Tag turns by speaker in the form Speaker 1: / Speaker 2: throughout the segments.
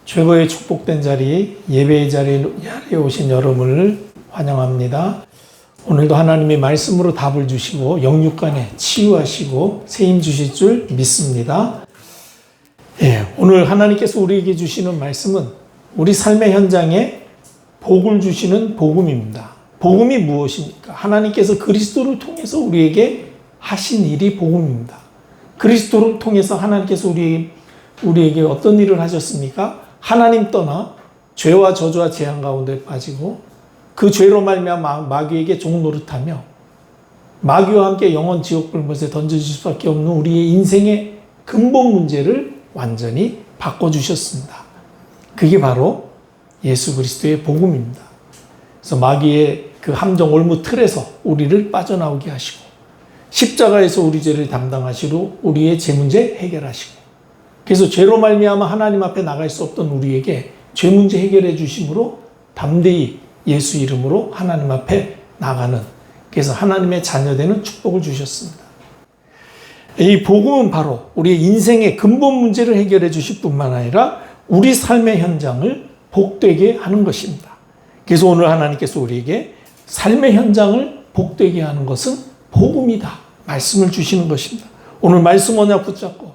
Speaker 1: 최고의 축복된 자리, 예배의 자리에 오신 여러분을 환영합니다. 오늘도 하나님의 말씀으로 답을 주시고 영육간에 치유하시고 세임 주실 줄 믿습니다. 오늘 하나님께서 우리에게 주시는 말씀은 우리 삶의 현장에 복을 주시는 복음입니다. 복음이 무엇입니까? 하나님께서 그리스도를 통해서 우리에게 하신 일이 복음입니다. 그리스도를 통해서 하나님께서 우리에게 어떤 일을 하셨습니까? 하나님 떠나 죄와 저주와 재앙 가운데 빠지고 그 죄로 말미암아 마귀에게 종노릇하며 마귀와 함께 영원 지옥 불못에 던져질 수밖에 없는 우리의 인생의 근본 문제를 완전히 바꿔주셨습니다. 그게 바로 예수 그리스도의 복음입니다. 그래서 마귀의 그 함정 올무 틀에서 우리를 빠져나오게 하시고 십자가에서 우리 죄를 담당하시고 우리의 죄 문제 해결하시고 그래서 죄로 말미암아 하나님 앞에 나갈 수 없던 우리에게 죄 문제 해결해 주심으로 담대히 예수 이름으로 하나님 앞에 나가는, 그래서 하나님의 자녀되는 축복을 주셨습니다. 이 복음은 바로 우리의 인생의 근본 문제를 해결해 주실 뿐만 아니라 우리 삶의 현장을 복되게 하는 것입니다. 그래서 오늘 하나님께서 우리에게 삶의 현장을 복되게 하는 것은 복음이다 말씀을 주시는 것입니다. 오늘 말씀 언약 붙잡고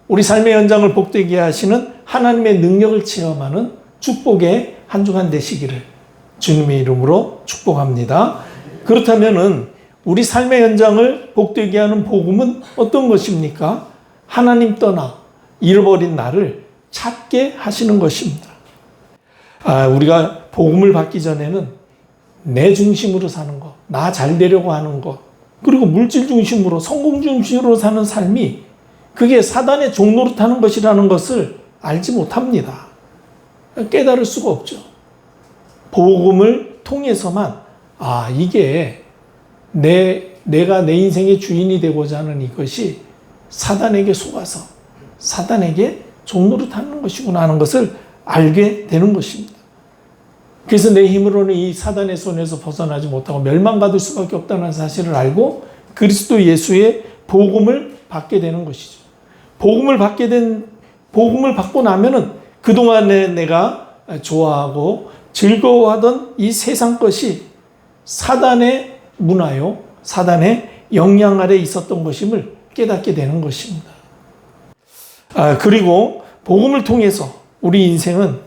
Speaker 1: 우리 삶의 현장을 복되게 하시는 하나님의 능력을 체험하는 축복의 한 주간 되시기를 주님의 이름으로 축복합니다. 그렇다면은 우리 삶의 현장을 복되게 하는 복음은 어떤 것입니까? 하나님 떠나 잃어버린 나를 찾게 하시는 것입니다. 우리가 복음을 받기 전에는 내 중심으로 사는 것, 나 잘 되려고 하는 것, 그리고 물질 중심으로 성공 중심으로 사는 삶이 그게 사단의 종노릇하는 것이라는 것을 알지 못합니다. 깨달을 수가 없죠. 복음을 통해서만 이게 내가 내 인생의 주인이 되고자 하는 이것이 사단에게 속아서 사단에게 종노릇하는 것이구나 하는 것을 알게 되는 것입니다. 그래서 내 힘으로는 이 사단의 손에서 벗어나지 못하고 멸망받을 수밖에 없다는 사실을 알고 그리스도 예수의 복음을 받게 되는 것이죠. 복음을 받고 나면은 그동안에 내가 좋아하고 즐거워하던 이 세상 것이 사단의 문화요, 사단의 영향 아래 있었던 것임을 깨닫게 되는 것입니다. 그리고 복음을 통해서 우리 인생은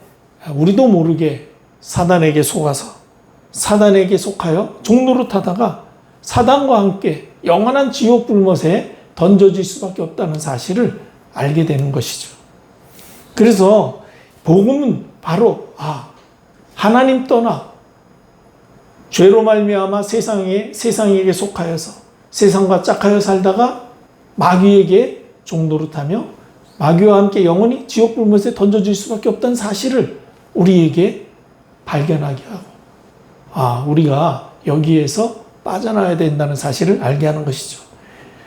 Speaker 1: 우리도 모르게 사단에게 속아서 사단에게 속하여 종노릇하다가 사단과 함께 영원한 지옥 불못에 던져질 수밖에 없다는 사실을 알게 되는 것이죠. 그래서 복음은 바로 하나님 떠나 죄로 말미암아 세상에게 속하여서 세상과 짝하여 살다가 마귀에게 종노릇하며 마귀와 함께 영원히 지옥 불못에 던져질 수밖에 없다는 사실을 우리에게 발견하게 하고 우리가 여기에서 빠져나와야 된다는 사실을 알게 하는 것이죠.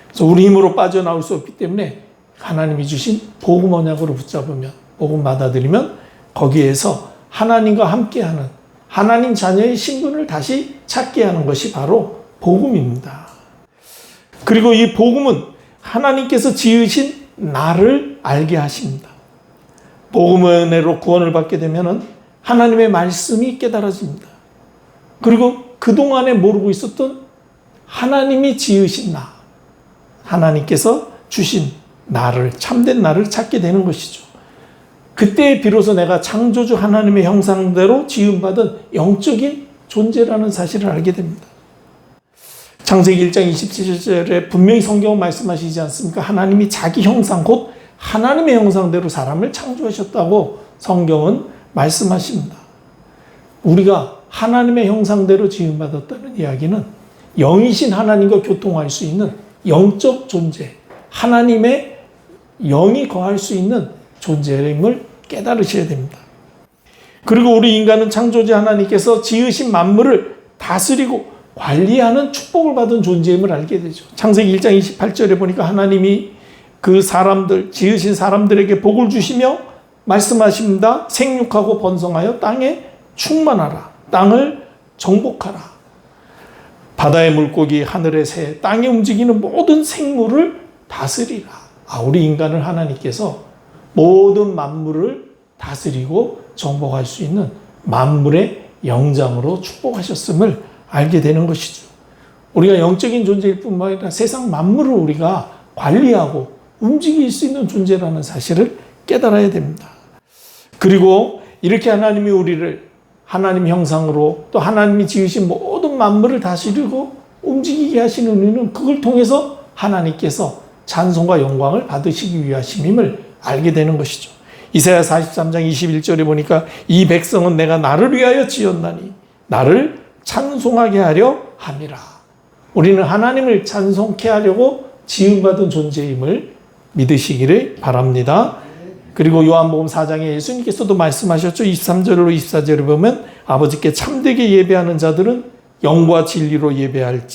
Speaker 1: 그래서 우리 힘으로 빠져나올 수 없기 때문에 하나님이 주신 복음 언약으로 붙잡으면 복음 받아들이면 거기에서 하나님과 함께하는 하나님 자녀의 신분을 다시 찾게 하는 것이 바로 복음입니다. 그리고 이 복음은 하나님께서 지으신 나를 알게 하십니다. 복음 은혜로 구원을 받게 되면 하나님의 말씀이 깨달아집니다. 그리고 그동안에 모르고 있었던 하나님이 지으신 나, 하나님께서 주신 나를, 참된 나를 찾게 되는 것이죠. 그때 비로소 내가 창조주 하나님의 형상대로 지음받은 영적인 존재라는 사실을 알게 됩니다. 창세기 1장 27절에 분명히 성경은 말씀하시지 않습니까? 하나님이 자기 형상, 곧 하나님의 형상대로 사람을 창조하셨다고 성경은 말씀하십니다. 우리가 하나님의 형상대로 지음받았다는 이야기는 영이신 하나님과 교통할 수 있는 영적 존재, 하나님의 영이 거할 수 있는 존재임을 깨달으셔야 됩니다. 그리고 우리 인간은 창조주 하나님께서 지으신 만물을 다스리고 관리하는 축복을 받은 존재임을 알게 되죠. 창세기 1장 28절에 보니까 하나님이 그 사람들, 지으신 사람들에게 복을 주시며 말씀하십니다. 생육하고 번성하여 땅에 충만하라. 땅을 정복하라. 바다의 물고기, 하늘의 새, 땅에 움직이는 모든 생물을 다스리라. 우리 인간을 하나님께서 모든 만물을 다스리고 정복할 수 있는 만물의 영장으로 축복하셨음을 알게 되는 것이죠. 우리가 영적인 존재일 뿐만 아니라 세상 만물을 우리가 관리하고 움직일 수 있는 존재라는 사실을 깨달아야 됩니다. 그리고 이렇게 하나님이 우리를 하나님 형상으로 또 하나님이 지으신 모든 만물을 다스리고 움직이게 하시는 이유는 그걸 통해서 하나님께서 찬송과 영광을 받으시기 위하심임을 알게 되는 것이죠. 이사야 43장 21절에 보니까 이 백성은 내가 나를 위하여 지었나니 나를 찬송하게 하려 함이라. 우리는 하나님을 찬송케 하려고 지음받은 존재임을 믿으시기를 바랍니다. 그리고 요한복음 4장에 예수님께서도 말씀하셨죠. 23절로 24절을 보면 아버지께 참되게 예배하는 자들은 영과 진리로 예배할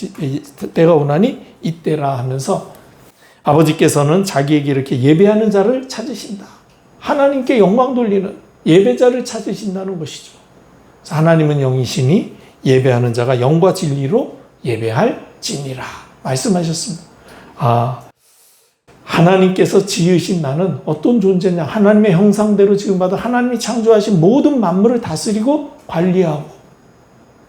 Speaker 1: 때가 오나니 이때라 하면서 아버지께서는 자기에게 이렇게 예배하는 자를 찾으신다. 하나님께 영광 돌리는 예배자를 찾으신다는 것이죠. 하나님은 영이시니 예배하는 자가 영과 진리로 예배할지니라 말씀하셨습니다. 하나님께서 지으신 나는 어떤 존재냐? 하나님의 형상대로 지음받아 하나님이 창조하신 모든 만물을 다스리고 관리하고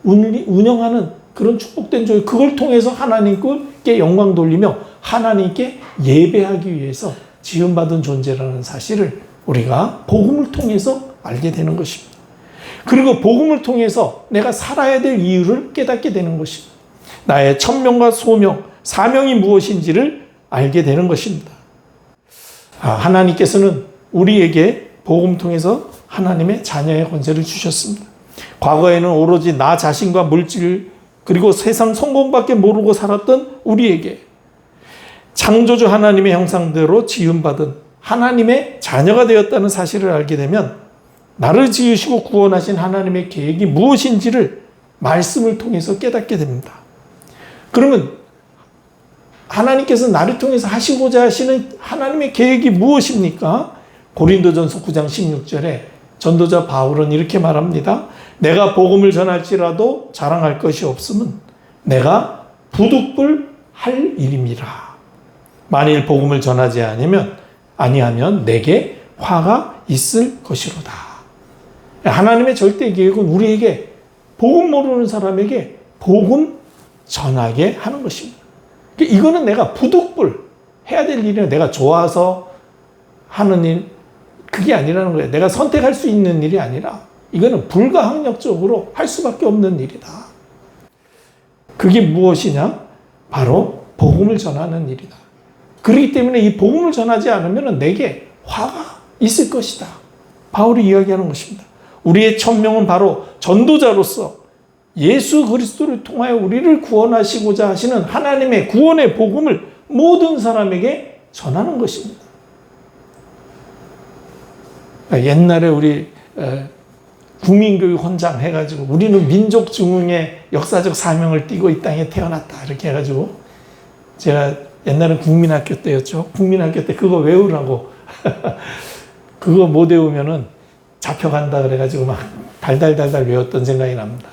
Speaker 1: 운영하는 그런 축복된 존재, 그걸 통해서 하나님께 영광 돌리며 하나님께 예배하기 위해서 지음받은 존재라는 사실을 우리가 복음을 통해서 알게 되는 것입니다. 그리고 복음을 통해서 내가 살아야 될 이유를 깨닫게 되는 것입니다. 나의 천명과 소명, 사명이 무엇인지를 알게 되는 것입니다. 하나님께서는 우리에게 복음 통해서 하나님의 자녀의 권세를 주셨습니다. 과거에는 오로지 나 자신과 물질 그리고 세상 성공밖에 모르고 살았던 우리에게 창조주 하나님의 형상대로 지음받은 하나님의 자녀가 되었다는 사실을 알게 되면 나를 지으시고 구원하신 하나님의 계획이 무엇인지를 말씀을 통해서 깨닫게 됩니다. 그러면 하나님께서 나를 통해서 하시고자 하시는 하나님의 계획이 무엇입니까? 고린도전서 9장 16절에 전도자 바울은 이렇게 말합니다. 내가 복음을 전할지라도 자랑할 것이 없음은 내가 부득불할 일임이라. 만일 복음을 전하지 아니하면 내게 화가 있을 것이로다. 하나님의 절대 계획은 우리에게 복음 모르는 사람에게 복음 전하게 하는 것입니다. 이거는 내가 부득불 해야 될 일이야. 내가 좋아서 하는 일, 그게 아니라는 거예요. 내가 선택할 수 있는 일이 아니라 이거는 불가항력적으로 할 수밖에 없는 일이다. 그게 무엇이냐? 바로 복음을 전하는 일이다. 그렇기 때문에 이 복음을 전하지 않으면 내게 화가 있을 것이다. 바울이 이야기하는 것입니다. 우리의 천명은 바로 전도자로서 예수 그리스도를 통하여 우리를 구원하시고자 하시는 하나님의 구원의 복음을 모든 사람에게 전하는 것입니다. 옛날에 우리 국민교육 헌장 해가지고 우리는 민족 중흥의 역사적 사명을 띠고 이 땅에 태어났다 이렇게 해가지고 제가 옛날엔 국민학교 때였죠. 국민학교 때 그거 외우라고 그거 못 외우면은 잡혀간다 그래가지고 막 달달달달 외웠던 생각이 납니다.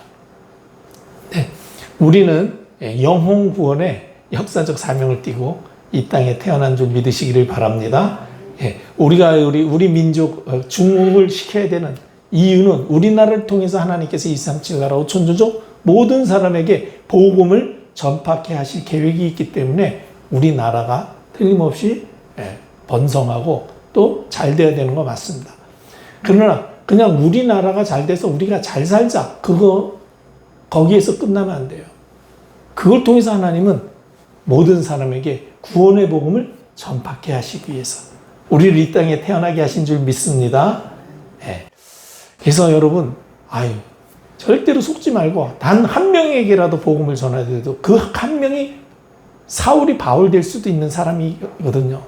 Speaker 1: 네, 우리는 영혼 구원의 역사적 사명을 띠고 이 땅에 태어난 줄 믿으시기를 바랍니다. 우리가 우리 민족 중흥을 시켜야 되는 이유는 우리나라를 통해서 하나님께서 237 나라 5천조족 모든 사람에게 복음을 전파케 하실 계획이 있기 때문에 우리나라가 틀림없이 번성하고 또 잘 돼야 되는 거 맞습니다. 그러나 그냥 우리나라가 잘 돼서 우리가 잘 살자 거기에서 끝나면 안 돼요. 그걸 통해서 하나님은 모든 사람에게 구원의 복음을 전파케 하시기 위해서 우리를 이 땅에 태어나게 하신 줄 믿습니다. 그래서 여러분 절대로 속지 말고 단 한 명에게라도 복음을 전해야 돼도 그 한 명이 사울이 바울 될 수도 있는 사람이거든요.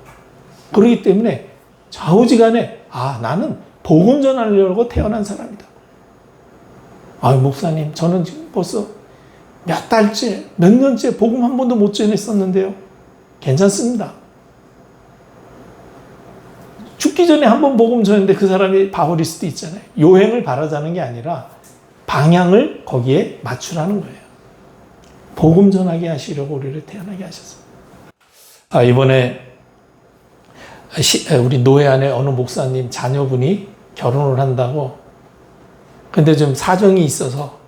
Speaker 1: 그렇기 때문에 좌우지간에 나는 복음 전하려고 태어난 사람이다. 목사님 저는 지금 벌써 몇 달째 몇 년째 복음 한 번도 못 전했었는데요. 괜찮습니다. 죽기 전에 한 번 복음 전했는데 그 사람이 바울일 수도 있잖아요. 요행을 바라자는 게 아니라 방향을 거기에 맞추라는 거예요. 복음 전하게 하시려고 우리를 태어나게 하셨습니다. 이번에 우리 노회 안에 어느 목사님 자녀분이 결혼을 한다고. 근데 좀 사정이 있어서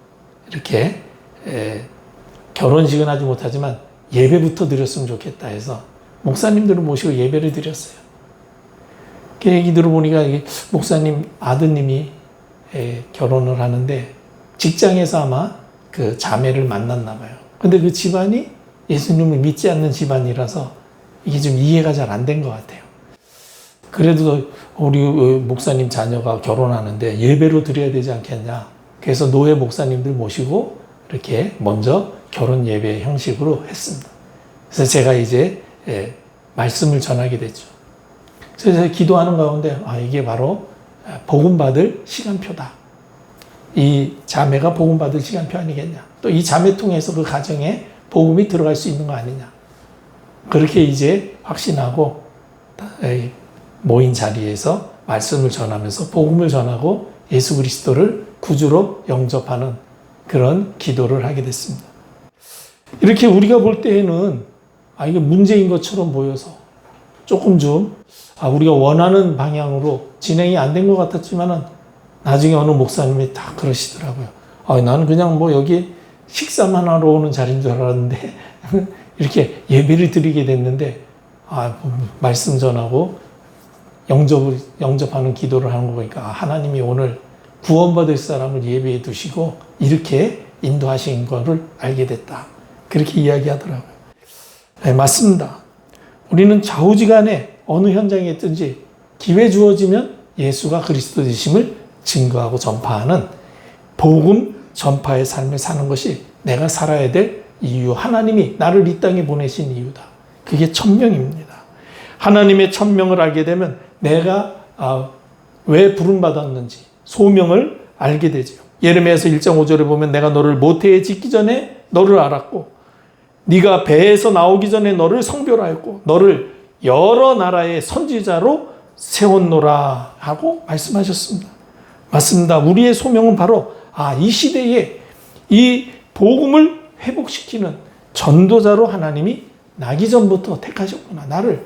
Speaker 1: 이렇게 결혼식은 하지 못하지만 예배부터 드렸으면 좋겠다 해서 목사님들을 모시고 예배를 드렸어요. 그 얘기 들어보니까 목사님 아드님이 결혼을 하는데 직장에서 아마 그 자매를 만났나 봐요. 근데 그 집안이 예수님을 믿지 않는 집안이라서 이게 좀 이해가 잘 안 된 것 같아요. 그래도 우리 목사님 자녀가 결혼하는데 예배로 드려야 되지 않겠냐. 그래서 노예 목사님들 모시고 이렇게 먼저 결혼 예배 형식으로 했습니다. 그래서 제가 이제 말씀을 전하게 됐죠. 그래서 제가 기도하는 가운데 이게 바로 복음받을 시간표다. 이 자매가 복음받을 시간표 아니겠냐. 또 이 자매 통해서 그 가정에 복음이 들어갈 수 있는 거 아니냐. 그렇게 이제 확신하고 모인 자리에서 말씀을 전하면서 복음을 전하고 예수 그리스도를 구주로 영접하는 그런 기도를 하게 됐습니다. 이렇게 우리가 볼 때에는 이게 문제인 것처럼 보여서 조금 좀 우리가 원하는 방향으로 진행이 안 된 것 같았지만은 나중에 어느 목사님이 다 그러시더라고요. 나는 그냥 뭐 여기 식사만 하러 오는 자리인 줄 알았는데 이렇게 예배를 드리게 됐는데 말씀 전하고 영접하는 기도를 하는 거 보니까 하나님이 오늘 구원받을 사람을 예배해 두시고 이렇게 인도하신 거를 알게 됐다. 그렇게 이야기하더라고요. 네, 맞습니다. 우리는 좌우지간에 어느 현장에 있든지 기회 주어지면 예수가 그리스도 되심을 증거하고 전파하는 복음 전파의 삶을 사는 것이 내가 살아야 될 이유, 하나님이 나를 이 땅에 보내신 이유다. 그게 천명입니다. 하나님의 천명을 알게 되면 내가 왜 부름받았는지 소명을 알게 되죠. 예레미야서 1장 5절에 보면 내가 너를 모태에 짓기 전에 너를 알았고 네가 배에서 나오기 전에 너를 성별하였고 너를 여러 나라의 선지자로 세웠노라 하고 말씀하셨습니다. 맞습니다. 우리의 소명은 바로 이 시대에 이 복음을 회복시키는 전도자로 하나님이 나기 전부터 택하셨구나. 나를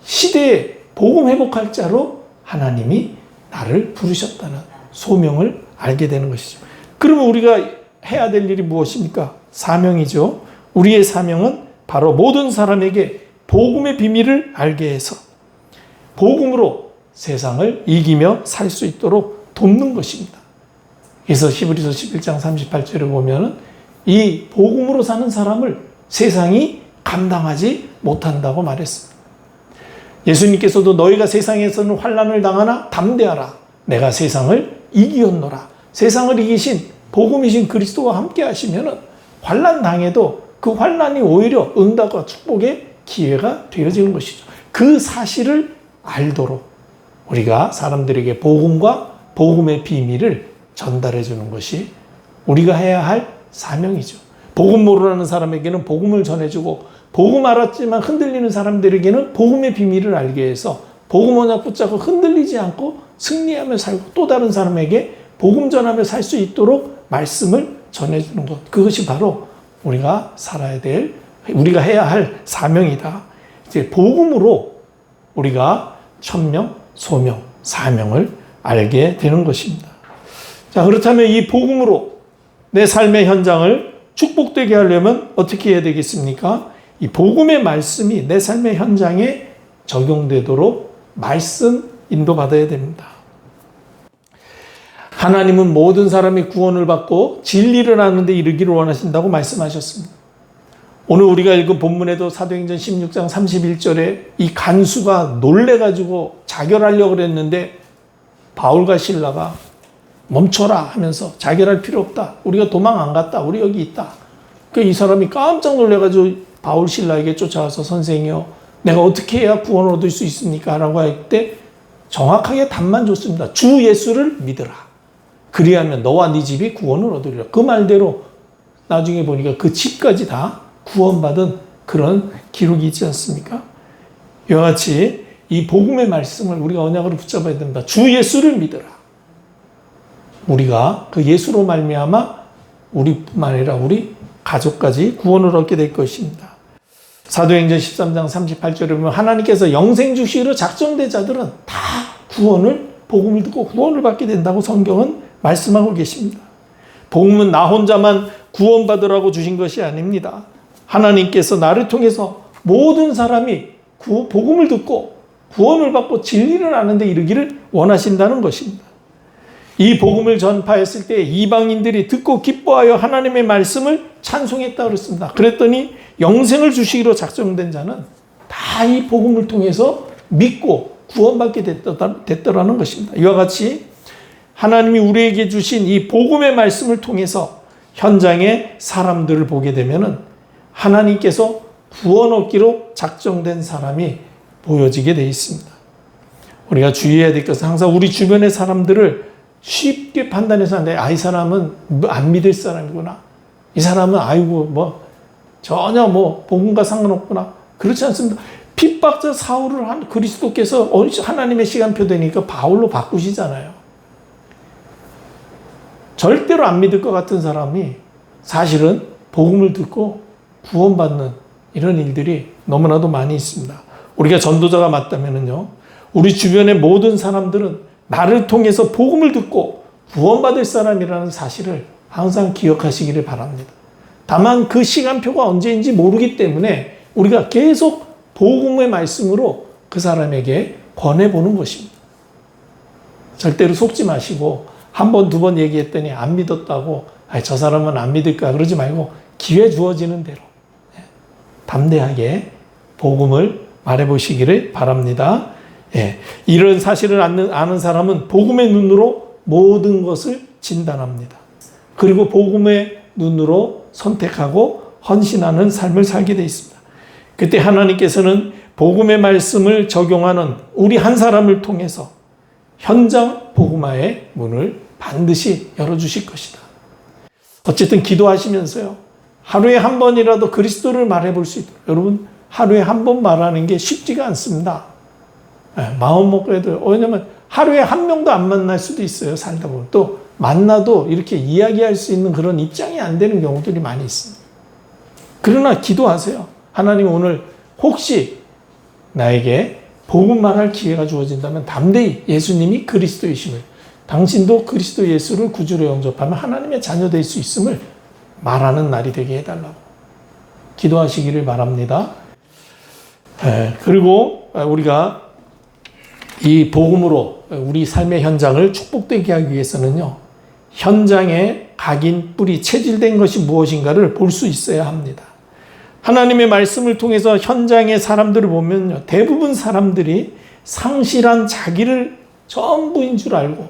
Speaker 1: 시대의 복음 회복할 자로 하나님이 나를 부르셨다는 소명을 알게 되는 것이죠. 그러면 우리가 해야 될 일이 무엇입니까? 사명이죠. 우리의 사명은 바로 모든 사람에게 복음의 비밀을 알게 해서 복음으로 세상을 이기며 살 수 있도록 돕는 것입니다. 그래서 히브리서 11장 38절에 보면은 이 복음으로 사는 사람을 세상이 감당하지 못한다고 말했습니다. 예수님께서도 너희가 세상에서는 환난을 당하나 담대하라. 내가 세상을 이기었노라. 세상을 이기신 복음이신 그리스도와 함께 하시면은 환난 당해도 그 환난이 오히려 응답과 축복의 기회가 되어지는 것이죠. 그 사실을 알도록 우리가 사람들에게 복음과 복음의 비밀을 전달해 주는 것이 우리가 해야 할 사명이죠. 복음 모르는 사람에게는 복음을 전해주고 복음 알았지만 흔들리는 사람들에게는 복음의 비밀을 알게 해서 복음 언약 붙잡고 흔들리지 않고 승리하며 살고 또 다른 사람에게 복음 전하며 살 수 있도록 말씀을 전해주는 것. 그것이 바로 우리가 살아야 될, 우리가 해야 할 사명이다. 이제 복음으로 우리가 천명, 소명, 사명을 알게 되는 것입니다. 자, 그렇다면 이 복음으로 내 삶의 현장을 축복되게 하려면 어떻게 해야 되겠습니까? 이 복음의 말씀이 내 삶의 현장에 적용되도록 말씀 인도받아야 됩니다. 하나님은 모든 사람이 구원을 받고 진리를 아는 데 이르기를 원하신다고 말씀하셨습니다. 오늘 우리가 읽은 본문에도 사도행전 16장 31절에 이 간수가 놀래가지고 자결하려고 그랬는데 바울과 실라가 멈춰라 하면서 자결할 필요 없다. 우리가 도망 안 갔다. 우리 여기 있다. 이 사람이 깜짝 놀래가지고 바울 신라에게 쫓아와서 선생이요, 내가 어떻게 해야 구원을 얻을 수 있습니까? 라고 할 때 정확하게 답만 줬습니다. 주 예수를 믿으라. 그리하면 너와 네 집이 구원을 얻으리라. 그 말대로 나중에 보니까 그 집까지 다 구원받은 그런 기록이 있지 않습니까? 이와 같이 이 복음의 말씀을 우리가 언약으로 붙잡아야 된다. 주 예수를 믿으라. 우리가 그 예수로 말미암아 우리뿐만 아니라 우리 가족까지 구원을 얻게 될 것입니다. 사도행전 13장 38절에 보면 하나님께서 영생 주시기로 작정된 자들은 다 구원을 복음을 듣고 구원을 받게 된다고 성경은 말씀하고 계십니다. 복음은 나 혼자만 구원받으라고 주신 것이 아닙니다. 하나님께서 나를 통해서 모든 사람이 복음을 듣고 구원을 받고 진리를 아는 데 이르기를 원하신다는 것입니다. 이 복음을 전파했을 때 이방인들이 듣고 기뻐하여 하나님의 말씀을 찬송했다 그랬습니다. 그랬더니 영생을 주시기로 작정된 자는 다 이 복음을 통해서 믿고 구원받게 됐더라는 것입니다. 이와 같이 하나님이 우리에게 주신 이 복음의 말씀을 통해서 현장에 사람들을 보게 되면은 하나님께서 구원 얻기로 작정된 사람이 보여지게 되어 있습니다. 우리가 주의해야 될 것은 항상 우리 주변의 사람들을 쉽게 판단해서 이 사람은 안 믿을 사람이구나. 이 사람은 전혀 복음과 상관없구나. 그렇지 않습니다. 핍박자 사울을 한 그리스도께서 하나님의 시간표 되니까 바울로 바꾸시잖아요. 절대로 안 믿을 것 같은 사람이 사실은 복음을 듣고 구원받는 이런 일들이 너무나도 많이 있습니다. 우리가 전도자가 맞다면요, 우리 주변의 모든 사람들은 나를 통해서 복음을 듣고 구원받을 사람이라는 사실을 항상 기억하시기를 바랍니다. 다만 그 시간표가 언제인지 모르기 때문에 우리가 계속 복음의 말씀으로 그 사람에게 권해보는 것입니다. 절대로 속지 마시고 한 번, 두 번 얘기했더니 안 믿었다고 저 사람은 안 믿을까 그러지 말고 기회 주어지는 대로 담대하게 복음을 말해보시기를 바랍니다. 이런 사실을 아는 사람은 복음의 눈으로 모든 것을 진단합니다. 그리고 복음의 눈으로 선택하고 헌신하는 삶을 살게 되어 있습니다. 그때 하나님께서는 복음의 말씀을 적용하는 우리 한 사람을 통해서 현장 복음화의 문을 반드시 열어주실 것이다. 어쨌든 기도하시면서요, 하루에 한 번이라도 그리스도를 말해볼 수 있도록. 여러분, 하루에 한 번 말하는 게 쉽지가 않습니다. 마음 먹고 해도. 왜냐면 하루에 한 명도 안 만날 수도 있어요. 살다 보면. 또 만나도 이렇게 이야기할 수 있는 그런 입장이 안 되는 경우들이 많이 있습니다. 그러나 기도하세요. 하나님, 오늘 혹시 나에게 복음 말할 기회가 주어진다면 담대히 예수님이 그리스도이심을, 당신도 그리스도 예수를 구주로 영접하면 하나님의 자녀 될 수 있음을 말하는 날이 되게 해달라고 기도하시기를 바랍니다. 그리고 우리가 이 복음으로 우리 삶의 현장을 축복되게 하기 위해서는요, 현장에 각인, 뿌리, 체질된 것이 무엇인가를 볼 수 있어야 합니다. 하나님의 말씀을 통해서 현장의 사람들을 보면요, 대부분 사람들이 상실한 자기를 전부인 줄 알고,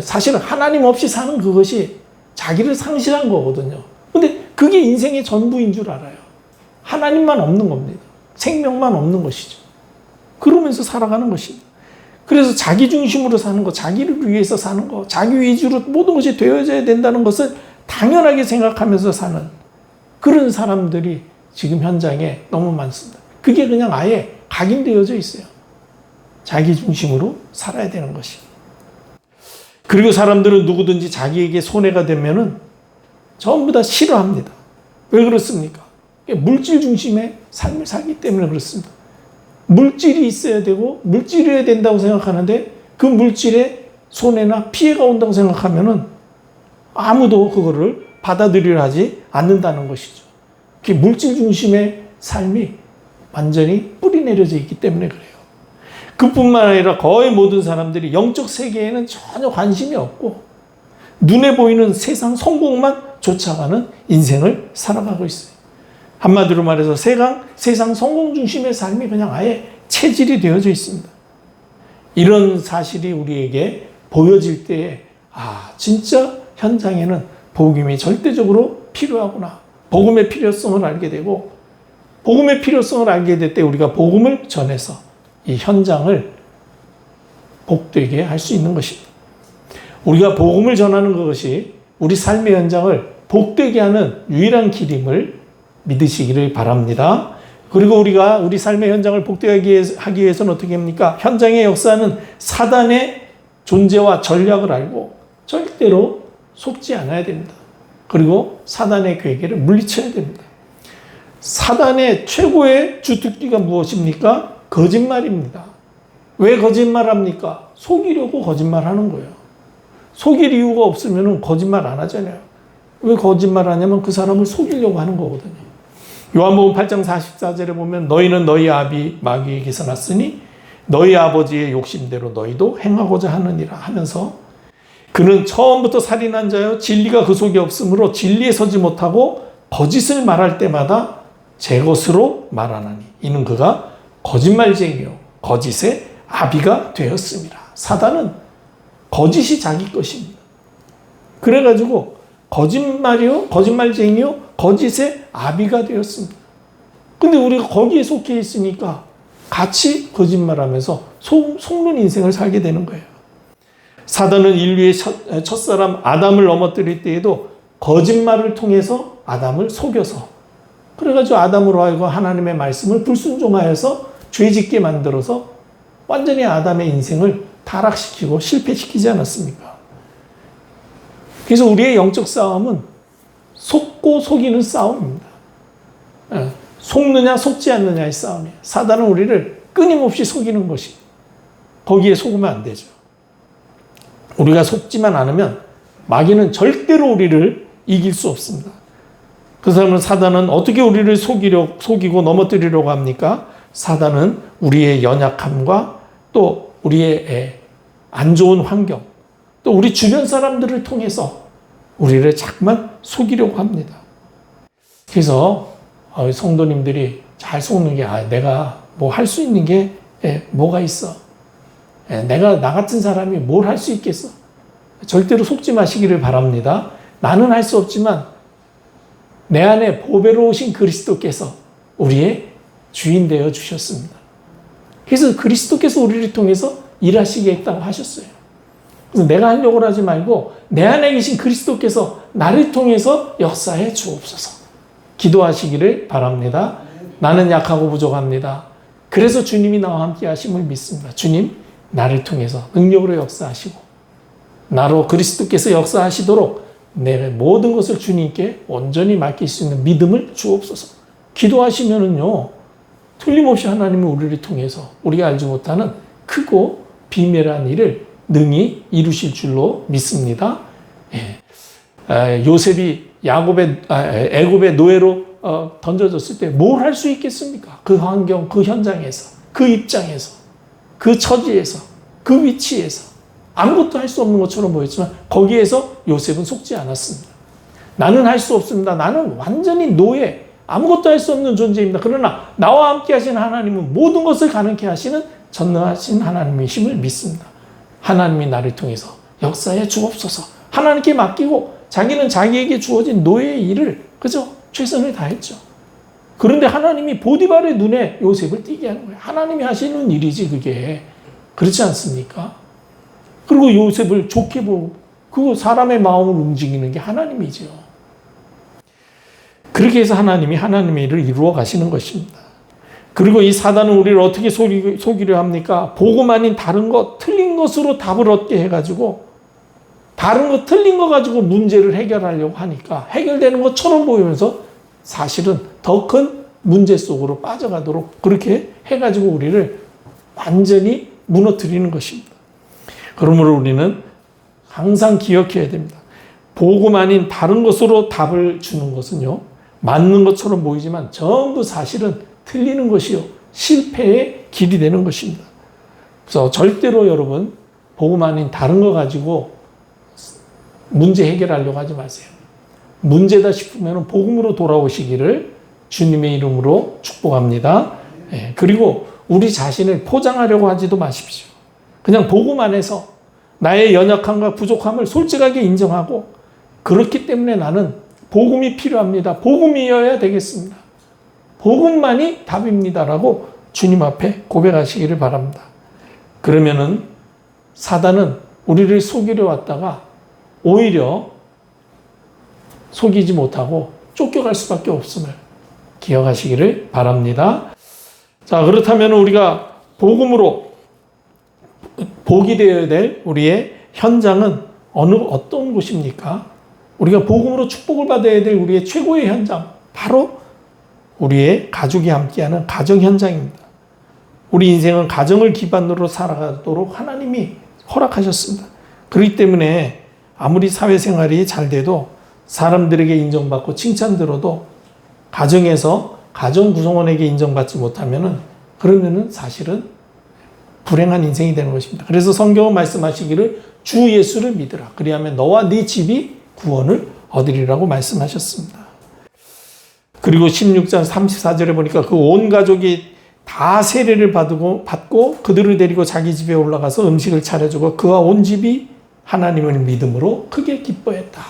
Speaker 1: 사실은 하나님 없이 사는 그것이 자기를 상실한 거거든요. 근데 그게 인생의 전부인 줄 알아요. 하나님만 없는 겁니다. 생명만 없는 것이죠. 그러면서 살아가는 것입니다. 그래서 자기 중심으로 사는 거, 자기를 위해서 사는 거, 자기 위주로 모든 것이 되어져야 된다는 것을 당연하게 생각하면서 사는 그런 사람들이 지금 현장에 너무 많습니다. 그게 그냥 아예 각인되어져 있어요. 자기 중심으로 살아야 되는 것이. 그리고 사람들은 누구든지 자기에게 손해가 되면은 전부 다 싫어합니다. 왜 그렇습니까? 물질 중심의 삶을 살기 때문에 그렇습니다. 물질이 있어야 되고 물질이어야 된다고 생각하는데 그 물질에 손해나 피해가 온다고 생각하면은 아무도 그거를 받아들이려 하지 않는다는 것이죠. 물질 중심의 삶이 완전히 뿌리 내려져 있기 때문에 그래요. 그뿐만 아니라 거의 모든 사람들이 영적 세계에는 전혀 관심이 없고 눈에 보이는 세상 성공만 쫓아가는 인생을 살아가고 있어요. 한마디로 말해서 세상 성공 중심의 삶이 그냥 아예 체질이 되어져 있습니다. 이런 사실이 우리에게 보여질 때에 진짜 현장에는 복음이 절대적으로 필요하구나. 복음의 필요성을 알게 되고 복음의 필요성을 알게 될 때 우리가 복음을 전해서 이 현장을 복되게 할 수 있는 것입니다. 우리가 복음을 전하는 것이 우리 삶의 현장을 복되게 하는 유일한 길임을 믿으시기를 바랍니다. 그리고 우리가 우리 삶의 현장을 복되게 하기 위해서는 어떻게 합니까? 현장의 역사는 사단의 존재와 전략을 알고 절대로 속지 않아야 됩니다. 그리고 사단의 괴계를 물리쳐야 됩니다. 사단의 최고의 주특기가 무엇입니까? 거짓말입니다. 왜 거짓말합니까? 속이려고 거짓말하는 거예요. 속일 이유가 없으면 거짓말 안 하잖아요. 왜 거짓말하냐면 그 사람을 속이려고 하는 거거든요. 요한복음 8장 44절에 보면 너희는 너희 아비 마귀에게서 났으니 너희 아버지의 욕심대로 너희도 행하고자 하느니라 하면서 그는 처음부터 살인한 자요 진리가 그 속에 없으므로 진리에 서지 못하고 거짓을 말할 때마다 제 것으로 말하나니 이는 그가 거짓말쟁이요 거짓의 아비가 되었습니다. 사단은 거짓이 자기 것입니다. 그래가지고 거짓말이요 거짓말쟁이요 거짓의 아비가 되었습니다. 근데 우리가 거기에 속해 있으니까 같이 거짓말하면서 속는 인생을 살게 되는 거예요. 사단은 인류의 첫사람 아담을 넘어뜨릴 때에도 거짓말을 통해서 아담을 속여서 그래가지고 아담으로 하여금 하나님의 말씀을 불순종하여서 죄짓게 만들어서 완전히 아담의 인생을 타락시키고 실패시키지 않았습니까? 그래서 우리의 영적 싸움은 속고 속이는 싸움입니다. 속느냐 속지 않느냐의 싸움이에요. 사단은 우리를 끊임없이 속이는 것이 거기에 속으면 안 되죠. 우리가 속지만 않으면 마귀는 절대로 우리를 이길 수 없습니다. 그 사단은 어떻게 우리를 속이고 넘어뜨리려고 합니까? 사단은 우리의 연약함과 또 우리의 안 좋은 환경, 또 우리 주변 사람들을 통해서 우리를 자꾸만 속이려고 합니다. 그래서 성도님들이 잘 속는 게 내가 뭐 할 수 있는 게 뭐가 있어? 내가 나 같은 사람이 뭘 할 수 있겠어? 절대로 속지 마시기를 바랍니다. 나는 할 수 없지만 내 안에 보배로우신 그리스도께서 우리의 주인 되어 주셨습니다. 그래서 그리스도께서 우리를 통해서 일하시겠다고 하셨어요. 그래서 내가 하려고 하지 말고 내 안에 계신 그리스도께서 나를 통해서 역사해 주옵소서. 기도하시기를 바랍니다. 나는 약하고 부족합니다. 그래서 주님이 나와 함께 하심을 믿습니다. 주님, 나를 통해서 능력으로 역사하시고 나로 그리스도께서 역사하시도록 내 모든 것을 주님께 온전히 맡길 수 있는 믿음을 주옵소서. 기도하시면은요, 틀림없이 하나님이 우리를 통해서 우리가 알지 못하는 크고 비밀한 일을 능히 이루실 줄로 믿습니다. 요셉이 애굽의 노예로 던져졌을 때 뭘 할 수 있겠습니까? 그 환경, 그 현장에서, 그 입장에서, 그 처지에서, 그 위치에서 아무것도 할 수 없는 것처럼 보였지만 거기에서 요셉은 속지 않았습니다. 나는 할 수 없습니다. 나는 완전히 노예, 아무것도 할 수 없는 존재입니다. 그러나 나와 함께 하신 하나님은 모든 것을 가능케 하시는 전능하신 하나님이심을 믿습니다. 하나님이 나를 통해서 역사에 주옵소서. 하나님께 맡기고 자기는 자기에게 주어진 노예의 일을 그죠? 최선을 다했죠. 그런데 하나님이 보디발의 눈에 요셉을 띄게 하는 거예요. 하나님이 하시는 일이지 그게. 그렇지 않습니까? 그리고 요셉을 좋게 보고 그 사람의 마음을 움직이는 게 하나님이죠. 그렇게 해서 하나님이 하나님의 일을 이루어 가시는 것입니다. 그리고 이 사단은 우리를 어떻게 속이려 합니까? 복음 아닌 다른 것, 틀린 것으로 답을 얻게 해가지고 다른 거, 틀린 거 가지고 문제를 해결하려고 하니까 해결되는 것처럼 보이면서 사실은 더 큰 문제 속으로 빠져가도록 그렇게 해가지고 우리를 완전히 무너뜨리는 것입니다. 그러므로 우리는 항상 기억해야 됩니다. 복음 아닌 다른 것으로 답을 주는 것은요, 맞는 것처럼 보이지만 전부 사실은 틀리는 것이요, 실패의 길이 되는 것입니다. 그래서 절대로 여러분, 복음 아닌 다른 거 가지고 문제 해결하려고 하지 마세요. 문제다 싶으면 복음으로 돌아오시기를 주님의 이름으로 축복합니다. 그리고 우리 자신을 포장하려고 하지도 마십시오. 그냥 복음 안에서 나의 연약함과 부족함을 솔직하게 인정하고 그렇기 때문에 나는 복음이 필요합니다. 복음이어야 되겠습니다. 복음만이 답입니다라고 주님 앞에 고백하시기를 바랍니다. 그러면은 사단은 우리를 속이려 왔다가 오히려 속이지 못하고 쫓겨갈 수밖에 없음을 기억하시기를 바랍니다. 자, 그렇다면 우리가 복음으로 복이 되어야 될 우리의 현장은 어떤 곳입니까? 우리가 복음으로 축복을 받아야 될 우리의 최고의 현장, 바로 우리의 가족이 함께하는 가정 현장입니다. 우리 인생은 가정을 기반으로 살아가도록 하나님이 허락하셨습니다. 그렇기 때문에 아무리 사회생활이 잘 돼도 사람들에게 인정받고 칭찬 들어도 가정에서 가정 구성원에게 인정받지 못하면은 그러면은 사실은 불행한 인생이 되는 것입니다. 그래서 성경은 말씀하시기를 주 예수를 믿으라. 그리하면 너와 네 집이 구원을 얻으리라고 말씀하셨습니다. 그리고 16장 34절에 보니까 그 온 가족이 다 세례를 받고 그들을 데리고 자기 집에 올라가서 음식을 차려주고 그와 온 집이 하나님을 믿음으로 크게 기뻐했다.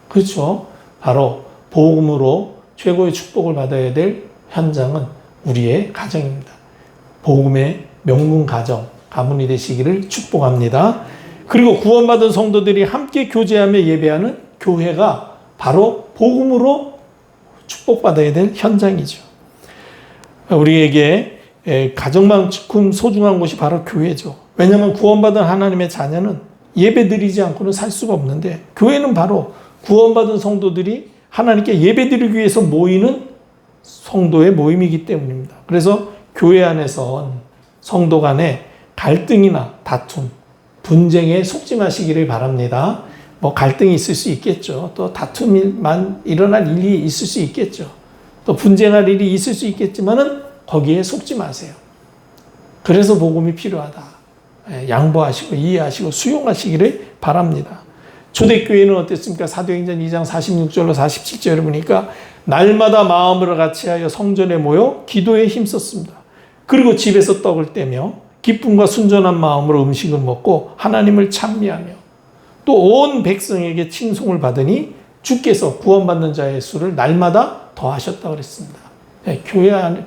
Speaker 1: 그렇죠. 바로 복음으로 최고의 축복을 받아야 될 현장은 우리의 가정입니다. 복음의 명문 가문이 되시기를 축복합니다. 그리고 구원받은 성도들이 함께 교제하며 예배하는 교회가 바로 복음으로 축복받아야 될 현장이죠. 우리에게 가정만큼 소중한 곳이 바로 교회죠. 왜냐하면 구원받은 하나님의 자녀는 예배드리지 않고는 살 수가 없는데 교회는 바로 구원받은 성도들이 하나님께 예배드리기 위해서 모이는 성도의 모임이기 때문입니다. 그래서 교회 안에선 성도 간에 갈등이나 다툼, 분쟁에 속지 마시기를 바랍니다. 뭐 갈등이 있을 수 있겠죠. 또 다툼만 일어날 일이 있을 수 있겠죠. 또 분쟁할 일이 있을 수 있겠지만은 거기에 속지 마세요. 그래서 복음이 필요하다. 양보하시고 이해하시고 수용하시기를 바랍니다. 초대교회는 어땠습니까? 사도행전 2장 46절로 47절을 보니까 날마다 마음으로 같이하여 성전에 모여 기도에 힘썼습니다. 그리고 집에서 떡을 떼며 기쁨과 순전한 마음으로 음식을 먹고 하나님을 찬미하며 또 온 백성에게 칭송을 받으니 주께서 구원받는 자의 수를 날마다 더하셨다고 그랬습니다.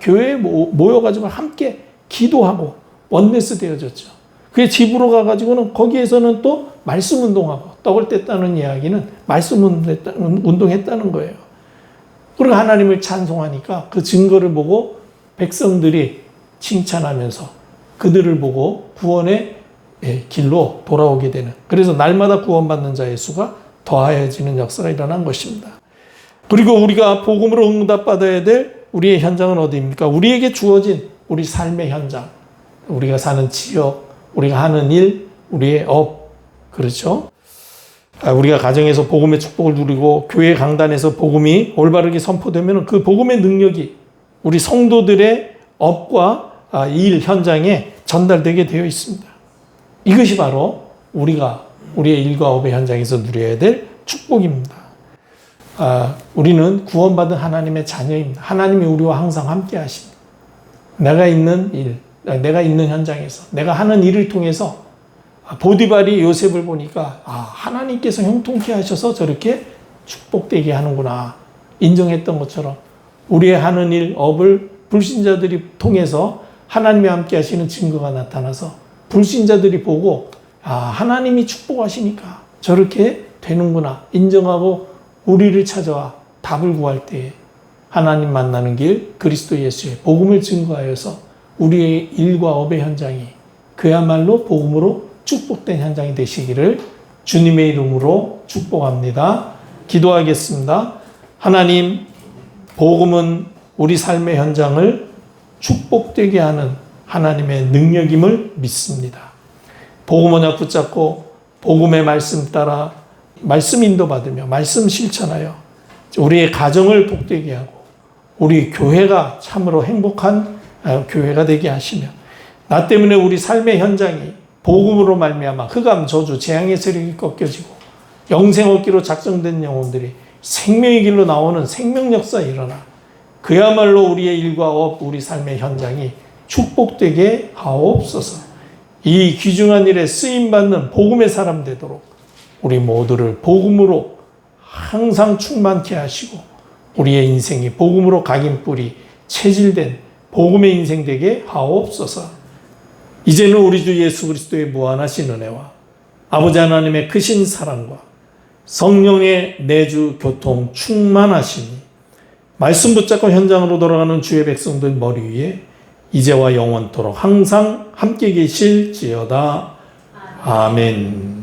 Speaker 1: 교회에 모여가지고 함께 기도하고 원네스 되어졌죠. 그게 집으로 가가지고는 거기에서는 또 말씀 운동하고 떡을 뗐다는 이야기는 말씀 운동했다는 거예요. 그리고 하나님을 찬송하니까 그 증거를 보고 백성들이 칭찬하면서 그들을 보고 구원의 길로 돌아오게 되는, 그래서 날마다 구원받는 자의 수가 더하여지는 역사가 일어난 것입니다. 그리고 우리가 복음으로 응답받아야 될 우리의 현장은 어디입니까? 우리에게 주어진 우리 삶의 현장, 우리가 사는 지역, 우리가 하는 일, 우리의 업, 그렇죠? 우리가 가정에서 복음의 축복을 누리고 교회 강단에서 복음이 올바르게 선포되면 그 복음의 능력이 우리 성도들의 업과 일 현장에 전달되게 되어 있습니다. 이것이 바로 우리의 일과 업의 현장에서 누려야 될 축복입니다. 우리는 구원받은 하나님의 자녀입니다. 하나님이 우리와 항상 함께 하십니다. 내가 있는 일, 내가 있는 현장에서, 내가 하는 일을 통해서 보디발이 요셉을 보니까 하나님께서 형통케 하셔서 저렇게 축복되게 하는구나 인정했던 것처럼 우리의 하는 일, 업을 불신자들이 통해서 하나님이 함께 하시는 증거가 나타나서 불신자들이 보고 하나님이 축복하시니까 저렇게 되는구나 인정하고 우리를 찾아와 답을 구할 때 하나님 만나는 길 그리스도 예수의 복음을 증거하여서 우리의 일과 업의 현장이 그야말로 복음으로 축복된 현장이 되시기를 주님의 이름으로 축복합니다. 기도하겠습니다. 하나님, 복음은 우리 삶의 현장을 축복되게 하는 하나님의 능력임을 믿습니다. 복음 언약 붙잡고 복음의 말씀 따라 말씀 인도받으며 말씀 실천하여 우리의 가정을 복되게 하고 우리 교회가 참으로 행복한 교회가 되게 하시며 나 때문에 우리 삶의 현장이 복음으로 말미암아 흑암, 저주, 재앙의 세력이 꺾여지고 영생 얻기로 작정된 영혼들이 생명의 길로 나오는 생명 역사에 일어나 그야말로 우리의 일과 업, 우리 삶의 현장이 축복되게 하옵소서. 이 귀중한 일에 쓰임받는 복음의 사람 되도록 우리 모두를 복음으로 항상 충만케 하시고 우리의 인생이 복음으로 각인뿌리 체질된 복음의 인생 되게 하옵소서. 이제는 우리 주 예수 그리스도의 무한하신 은혜와 아버지 하나님의 크신 사랑과 성령의 내주 교통 충만하시니 말씀 붙잡고 현장으로 돌아가는 주의 백성들 머리 위에 이제와 영원토록 항상 함께 계실지어다. 아멘.